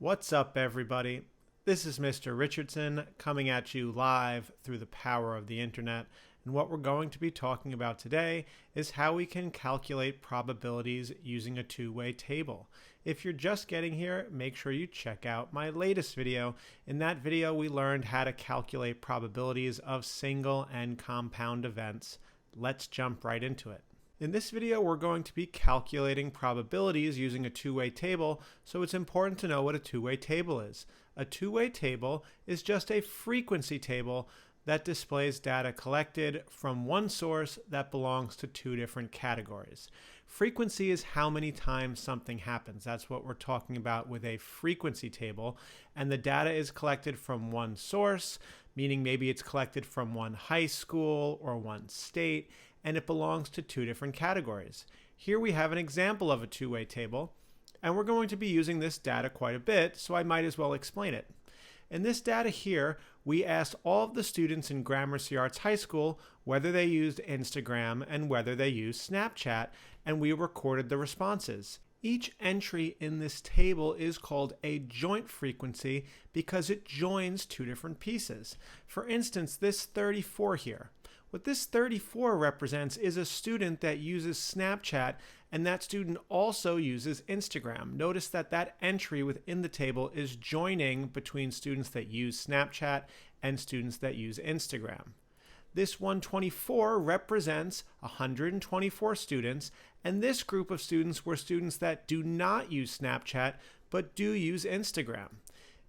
What's up, everybody? This is Mr. Richardson coming at you live through the power of the internet. And what we're going to be talking about today is how we can calculate probabilities using a two-way table. If you're just getting here, make sure you check out my latest video. In that video, we learned how to calculate probabilities of single and compound events. Let's jump right into it. In this video, we're going to be calculating probabilities using a two-way table, so it's important to know what a two-way table is. A two-way table is just a frequency table that displays data collected from one source that belongs to two different categories. Frequency is how many times something happens. That's what we're talking about with a frequency table. And the data is collected from one source, meaning maybe it's collected from one high school or one state, and it belongs to two different categories. Here we have an example of a two-way table, and we're going to be using this data quite a bit, so I might as well explain it. In this data here, we asked all of the students in Gramercy Arts High School whether they used Instagram and whether they used Snapchat, and we recorded the responses. Each entry in this table is called a joint frequency because it joins two different pieces. For instance, this 34 here. What this 34 represents is a student that uses Snapchat, and that student also uses Instagram. Notice that that entry within the table is joining between students that use Snapchat and students that use Instagram. This 124 represents 124 students, and this group of students were students that do not use Snapchat but do use Instagram.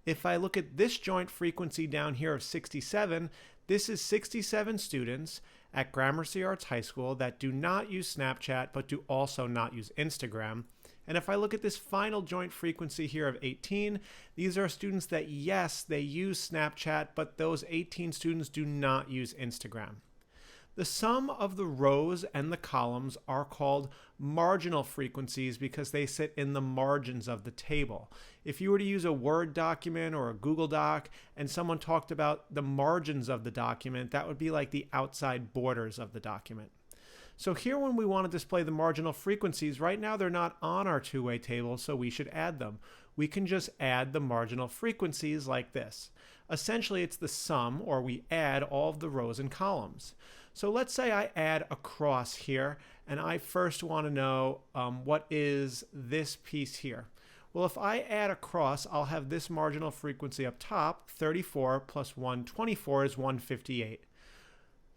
If I look at this joint frequency down here of 67, this is 67 students at Gramercy Arts High School that do not use Snapchat but do also not use Instagram. And if I look at this final joint frequency here of 18, these are students that, yes, they use Snapchat, but those 18 students do not use Instagram. The sum of the rows and the columns are called marginal frequencies because they sit in the margins of the table. If you were to use a Word document or a Google Doc and someone talked about the margins of the document, that would be like the outside borders of the document. So here when we want to display the marginal frequencies, right now they're not on our two-way table, so we should add them. We can just add the marginal frequencies like this. Essentially, it's the sum, or we add all of the rows and columns. So let's say I add across here, and I first want to know what is this piece here. Well, if I add across, I'll have this marginal frequency up top. 34 plus 124 is 158.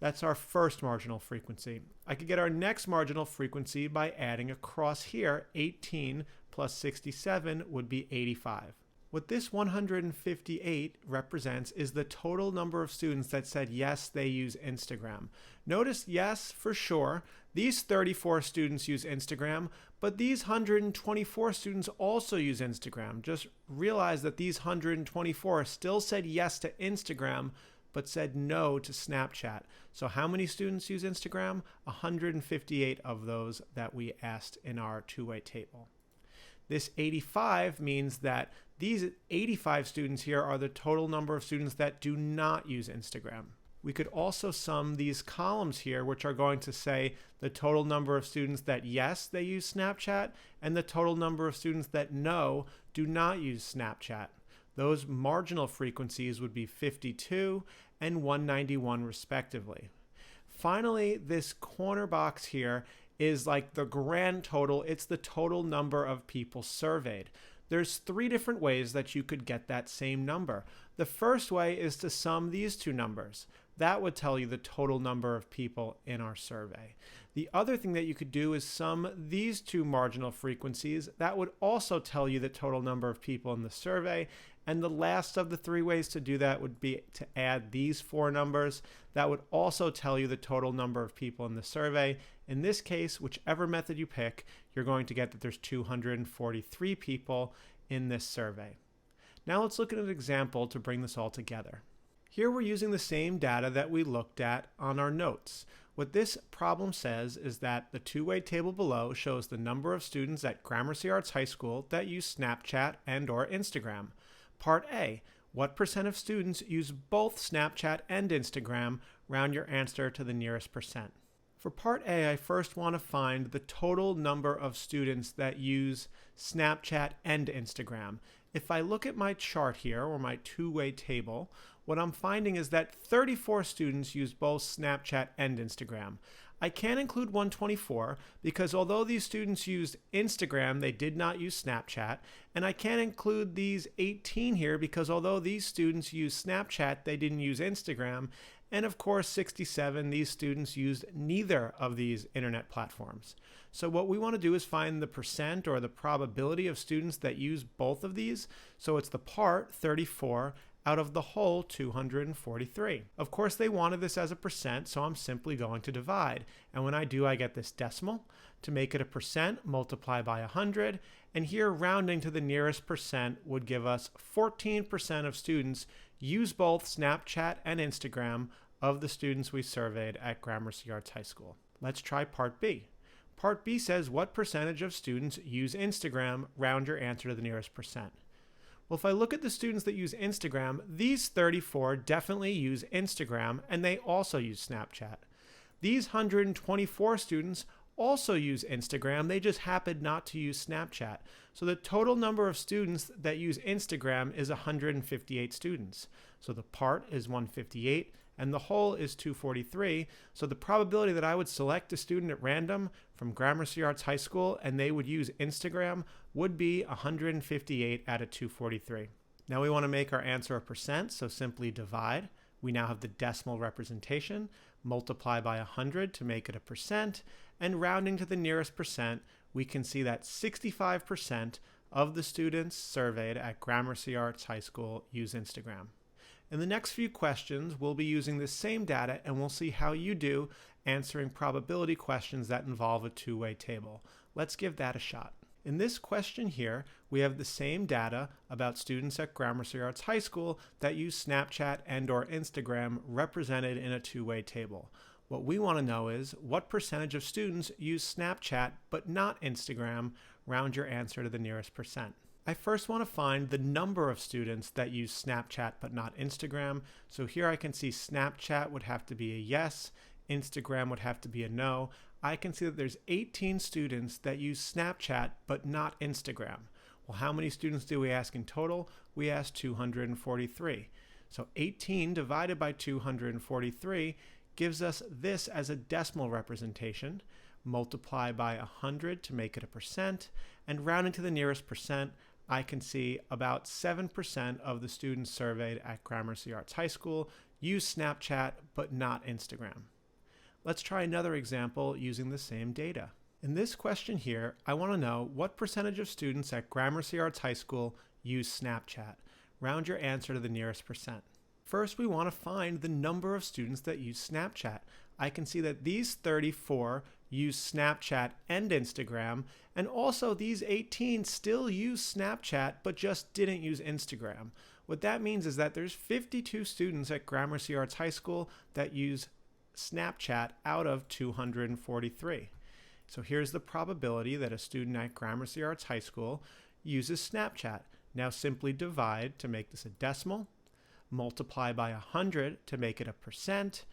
That's our first marginal frequency. I could get our next marginal frequency by adding across here. 18 plus 67 would be 85. What this 158 represents is the total number of students that said yes, they use Instagram. Notice, yes, for sure, these 34 students use Instagram, but these 124 students also use Instagram. Just realize that these 124 still said yes to Instagram, but said no to Snapchat. So how many students use Instagram? 158 of those that we asked in our two-way table. This 85 means that these 85 students here are the total number of students that do not use Instagram. We could also sum these columns here, which are going to say the total number of students that yes, they use Snapchat, and the total number of students that no, do not use Snapchat. Those marginal frequencies would be 52 and 191 respectively. Finally, this corner box here is like the grand total. It's the total number of people surveyed. There's three different ways that you could get that same number. The first way is to sum these two numbers. That would tell you the total number of people in our survey. The other thing that you could do is sum these two marginal frequencies. That would also tell you the total number of people in the survey. And the last of the three ways to do that would be to add these four numbers. That would also tell you the total number of people in the survey. In this case, whichever method you pick, you're going to get that there's 243 people in this survey. Now let's look at an example to bring this all together. Here we're using the same data that we looked at on our notes. What this problem says is that the two-way table below shows the number of students at Gramercy Arts High School that use Snapchat and/or Instagram. Part A, what percent of students use both Snapchat and Instagram? Round your answer to the nearest percent. For part A, I first want to find the total number of students that use Snapchat and Instagram. If I look at my chart here, or my two-way table, what I'm finding is that 34 students use both Snapchat and Instagram. I can't include 124 because although these students used Instagram, they did not use Snapchat. And I can't include these 18 here because although these students used Snapchat, they didn't use Instagram. And of course, 67, these students used neither of these internet platforms. So what we want to do is find the percent or the probability of students that use both of these. So it's the part, 34, out of the whole 243. Of course, they wanted this as a percent, so I'm simply going to divide. And when I do, I get this decimal. To make it a percent, multiply by 100. And here, rounding to the nearest percent would give us 14% of students use both Snapchat and Instagram of the students we surveyed at Gramercy Arts High School. Let's try Part B. Part B says, what percentage of students use Instagram? Round your answer to the nearest percent. Well, if I look at the students that use Instagram, these 34 definitely use Instagram, and they also use Snapchat. These 124 students also use Instagram, they just happen not to use Snapchat. So the total number of students that use Instagram is 158 students. So the part is 158, and the whole is 243. So the probability that I would select a student at random from Gramercy Arts High School and they would use Instagram would be 158 out of 243. Now we want to make our answer a percent, so simply divide. We now have the decimal representation, multiply by 100 to make it a percent, and rounding to the nearest percent, we can see that 65% of the students surveyed at Gramercy Arts High School use Instagram. In the next few questions, we'll be using the same data and we'll see how you do answering probability questions that involve a two-way table. Let's give that a shot. In this question here, we have the same data about students at Gramercy Arts High School that use Snapchat and/or Instagram represented in a two-way table. What we want to know is what percentage of students use Snapchat but not Instagram? Round your answer to the nearest percent. I first want to find the number of students that use Snapchat but not Instagram. So here I can see Snapchat would have to be a yes, Instagram would have to be a no. I can see that there's 18 students that use Snapchat but not Instagram. Well, how many students do we ask in total? We asked 243. So 18 divided by 243 gives us this as a decimal representation. Multiply by 100 to make it a percent, and rounding to the nearest percent, I can see about 7% of the students surveyed at Gramercy Arts High School use Snapchat but not Instagram. Let's try another example using the same data. In this question here, I want to know what percentage of students at Gramercy Arts High School use Snapchat. Round your answer to the nearest percent. First, we want to find the number of students that use Snapchat. I can see that these 34 use Snapchat and Instagram, and also these 18 still use Snapchat but just didn't use Instagram. What that means is that there's 52 students at Gramercy Arts High School that use Snapchat out of 243. So here's the probability that a student at Gramercy Arts High School uses Snapchat. Now simply divide to make this a decimal, multiply by 100 to make it a percent,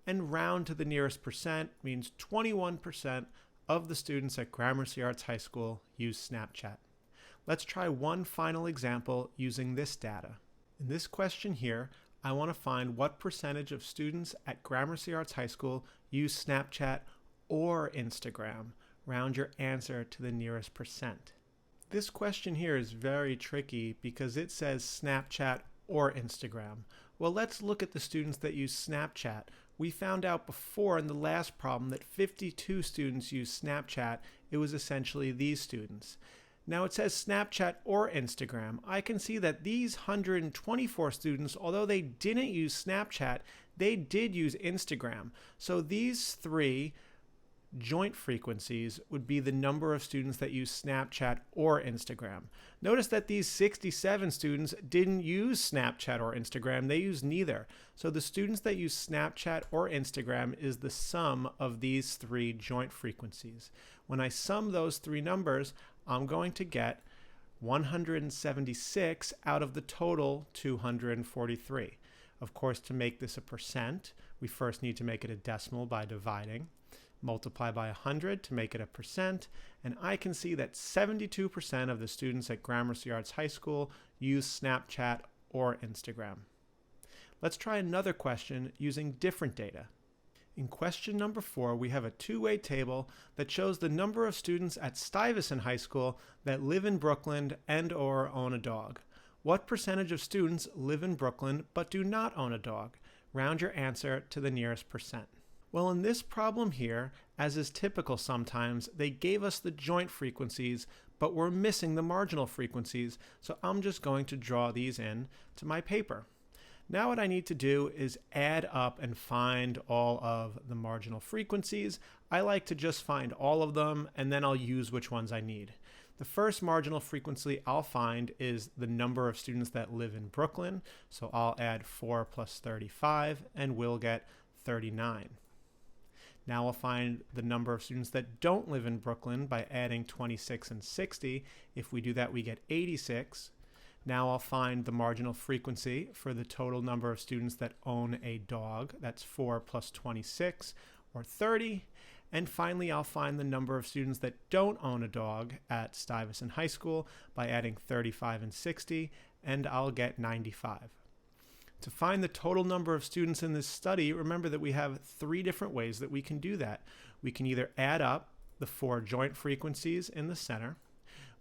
and round to the nearest percent means 21% of the students at Gramercy Arts High School use Snapchat. Let's try one final example using this data. In this question here, I want to find what percentage of students at Gramercy Arts High School use Snapchat or Instagram. Round your answer to the nearest percent. This question here is very tricky because it says Snapchat or Instagram. Well, let's look at the students that use Snapchat. We found out before in the last problem that 52 students use Snapchat. It was essentially these students. Now it says Snapchat or Instagram. I can see that these 124 students, although they didn't use Snapchat, they did use Instagram. So these three joint frequencies would be the number of students that use Snapchat or Instagram. Notice that these 67 students didn't use Snapchat or Instagram, they used neither. So the students that use Snapchat or Instagram is the sum of these three joint frequencies. When I sum those three numbers, I'm going to get 176 out of the total 243. Of course, to make this a percent, we first need to make it a decimal by dividing. multiply by 100 to make it a percent, and I can see that 72% of the students at Gramercy Arts High School use Snapchat or Instagram. Let's try another question using different data. In question number 4, we have a two-way table that shows the number of students at Stuyvesant High School that live in Brooklyn and or own a dog. What percentage of students live in Brooklyn but do not own a dog? Round your answer to the nearest percent. Well, in this problem here, as is typical sometimes, they gave us the joint frequencies, but we're missing the marginal frequencies, so I'm just going to draw these in to my paper. Now what I need to do is add up and find all of the marginal frequencies. I like to just find all of them, and then I'll use which ones I need. The first marginal frequency I'll find is the number of students that live in Brooklyn, so I'll add 4 plus 35, and we'll get 39. Now I'll find the number of students that don't live in Brooklyn by adding 26 and 60. If we do that, we get 86. Now I'll find the marginal frequency for the total number of students that own a dog. That's 4 plus 26, or 30. And finally, I'll find the number of students that don't own a dog at Stuyvesant High School by adding 35 and 60, and I'll get 95. To find the total number of students in this study, remember that we have 3 different ways that we can do that. We can either add up the 4 joint frequencies in the center.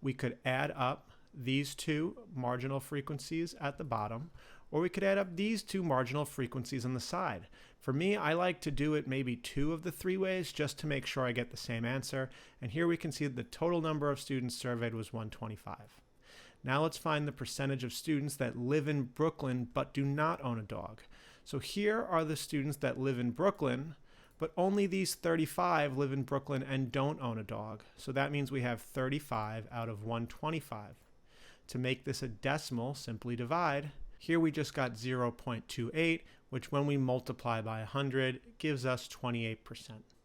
We could add up these 2 marginal frequencies at the bottom, or we could add up these 2 marginal frequencies on the side. For me, I like to do it maybe 2 of the 3 ways just to make sure I get the same answer. And here we can see that the total number of students surveyed was 125. Now let's find the percentage of students that live in Brooklyn but do not own a dog. So here are the students that live in Brooklyn, but only these 35 live in Brooklyn and don't own a dog. So that means we have 35 out of 125. To make this a decimal, simply divide. Here we just got 0.28, which when we multiply by 100 gives us 28%.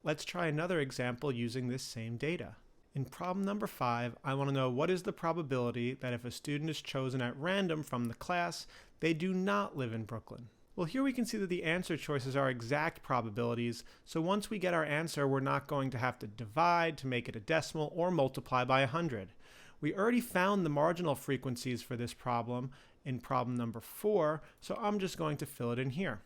Let's try another example using this same data. In problem number 5, I want to know what is the probability that if a student is chosen at random from the class, they do not live in Brooklyn. Well, here we can see that the answer choices are exact probabilities, so once we get our answer, we're not going to have to divide to make it a decimal or multiply by 100. We already found the marginal frequencies for this problem in problem number 4, so I'm just going to fill it in here.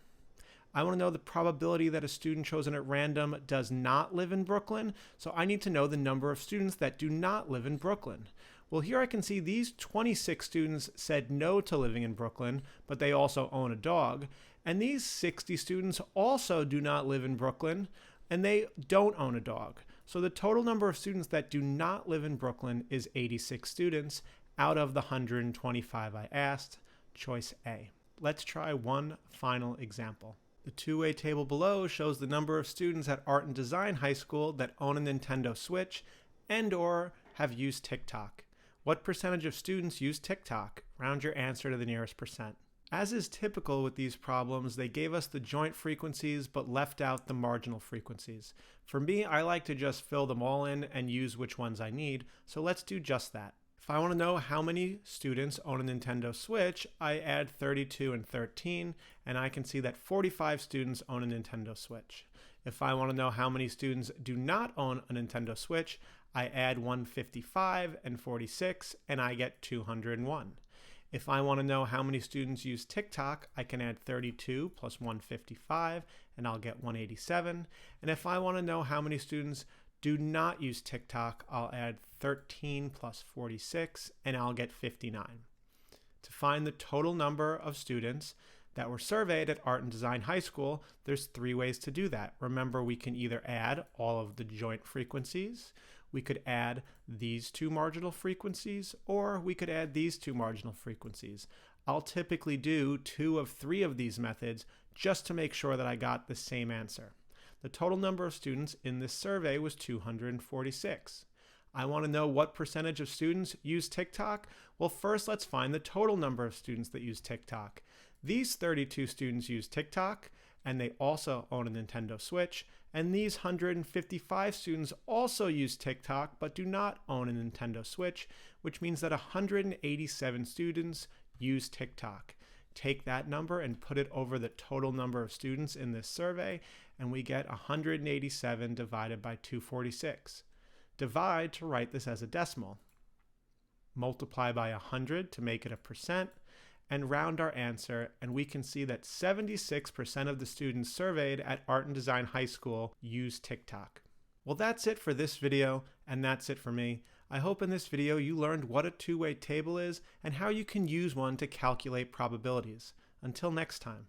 I want to know the probability that a student chosen at random does not live in Brooklyn, so I need to know the number of students that do not live in Brooklyn. Well, here I can see these 26 students said no to living in Brooklyn, but they also own a dog, and these 60 students also do not live in Brooklyn, and they don't own a dog. So the total number of students that do not live in Brooklyn is 86 students out of the 125 I asked, choice A. Let's try one final example. The two-way table below shows the number of students at Art and Design High School that own a Nintendo Switch and or have used TikTok. What percentage of students use TikTok? Round your answer to the nearest percent. As is typical with these problems, they gave us the joint frequencies but left out the marginal frequencies. For me, I like to just fill them all in and use which ones I need, so let's do just that. If I want to know how many students own a Nintendo Switch, I add 32 and 13, and I can see that 45 students own a Nintendo Switch. If I want to know how many students do not own a Nintendo Switch, I add 155 and 46, and I get 201. If I want to know how many students use TikTok, I can add 32 plus 155, and I'll get 187. And if I want to know how many students do not use TikTok, I'll add 13 plus 46, and I'll get 59. To find the total number of students that were surveyed at Art and Design High School, there's 3 ways to do that. Remember, we can either add all of the joint frequencies, we could add these 2 marginal frequencies, or we could add these 2 marginal frequencies. I'll typically do 2 of 3 of these methods just to make sure that I got the same answer. The total number of students in this survey was 246. I want to know what percentage of students use TikTok. Well, first let's find the total number of students that use TikTok. These 32 students use TikTok, and they also own a Nintendo Switch. And these 155 students also use TikTok, but do not own a Nintendo Switch, which means that 187 students use TikTok. Take that number and put it over the total number of students in this survey, and we get 187 divided by 246. Divide to write this as a decimal. Multiply by 100 to make it a percent, and round our answer, and we can see that 76% of the students surveyed at Art and Design High School use TikTok. Well, that's it for this video, and that's it for me. I hope in this video you learned what a two-way table is and how you can use one to calculate probabilities. Until next time.